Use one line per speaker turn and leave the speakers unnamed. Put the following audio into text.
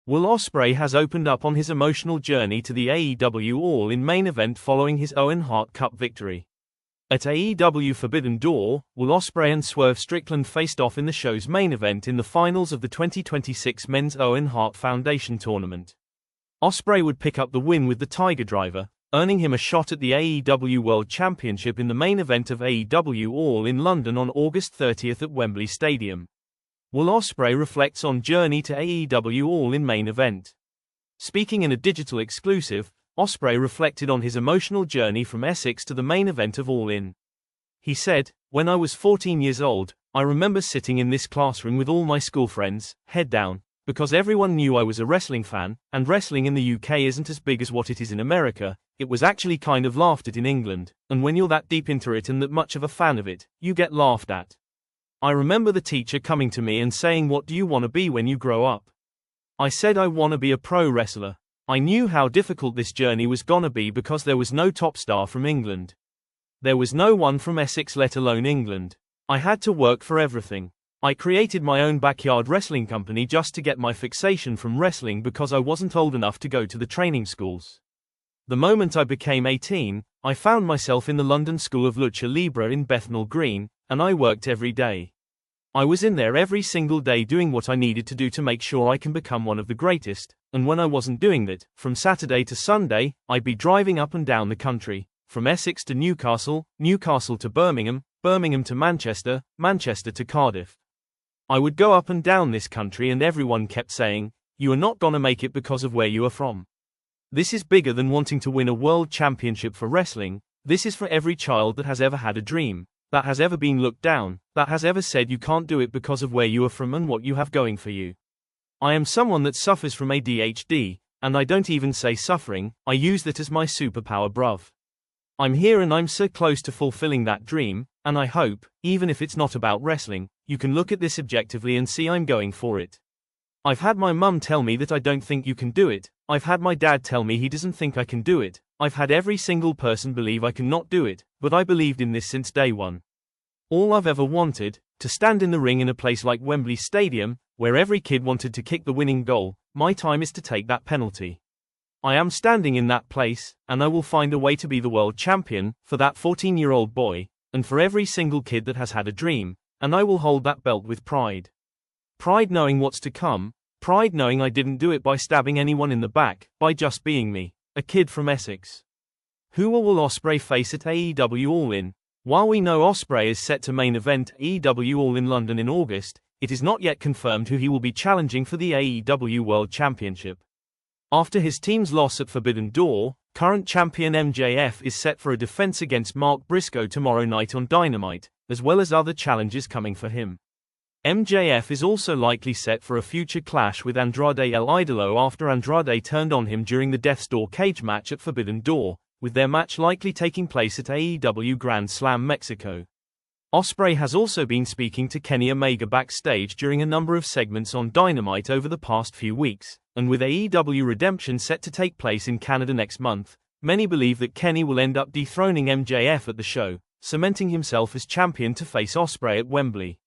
Will Ospreay has opened up on his emotional journey to the AEW All-In main event following his Owen Hart Cup victory. At AEW Forbidden Door, Will Ospreay and Swerve Strickland faced off in the show's main event in the finals of the 2026 Men's Owen Hart Foundation Tournament. Ospreay would pick up the win with the Tiger Driver, earning him a shot at the AEW World Championship in the main event of AEW All in London on August 30 at Wembley Stadium. Will Ospreay reflects on journey to AEW All in main event. Speaking in a digital exclusive, Ospreay reflected on his emotional journey from Essex to the main event of All In. He said, "When I was 14 years old, I remember sitting in this classroom with all my school friends, head down, because everyone knew I was a wrestling fan, and wrestling in the UK isn't as big as what it is in America. It was actually kind of laughed at in England, and when you're that deep into it and that much of a fan of it, you get laughed at. I remember the teacher coming to me and saying, 'What do you want to be when you grow up?' I said I want to be a pro wrestler. I knew how difficult this journey was gonna be because there was no top star from England. There was no one from Essex, let alone England. I had to work for everything. I created my own backyard wrestling company just to get my fixation from wrestling because I wasn't old enough to go to the training schools. The moment I became 18, I found myself in the London School of Lucha Libre in Bethnal Green, and I worked every day. I was in there every single day doing what I needed to do to make sure I can become one of the greatest, and when I wasn't doing that, from Saturday to Sunday, I'd be driving up and down the country, from Essex to Newcastle, Newcastle to Birmingham, Birmingham to Manchester, Manchester to Cardiff. I would go up and down this country and everyone kept saying, 'You are not gonna make it because of where you are from. This is bigger than wanting to win a world championship for wrestling. This is for every child that has ever had a dream, that has ever been looked down, that has ever said you can't do it because of where you are from and what you have going for you.' I am someone that suffers from ADHD, and I don't even say suffering, I use that as my superpower, bruv. I'm here and I'm so close to fulfilling that dream, and I hope, even if it's not about wrestling, you can look at this objectively and see I'm going for it. I've had my mum tell me that I don't think you can do it, I've had my dad tell me he doesn't think I can do it, I've had every single person believe I can not do it, but I believed in this since day one. All I've ever wanted, to stand in the ring in a place like Wembley Stadium, where every kid wanted to kick the winning goal, my time is to take that penalty. I am standing in that place, and I will find a way to be the world champion, for that 14-year-old boy, and for every single kid that has had a dream, and I will hold that belt with pride. Pride knowing what's to come, pride knowing I didn't do it by stabbing anyone in the back, by just being me, a kid from Essex." Who will Ospreay face at AEW All In? While we know Ospreay is set to main event AEW All In London in August, it is not yet confirmed who he will be challenging for the AEW World Championship. After his team's loss at Forbidden Door, current champion MJF is set for a defense against Mark Briscoe tomorrow night on Dynamite, as well as other challenges coming for him. MJF is also likely set for a future clash with Andrade El Idolo after Andrade turned on him during the Death's Door cage match at Forbidden Door, with their match likely taking place at AEW Grand Slam Mexico. Ospreay has also been speaking to Kenny Omega backstage during a number of segments on Dynamite over the past few weeks, and with AEW Redemption set to take place in Canada next month, many believe that Kenny will end up dethroning MJF at the show, cementing himself as champion to face Ospreay at Wembley.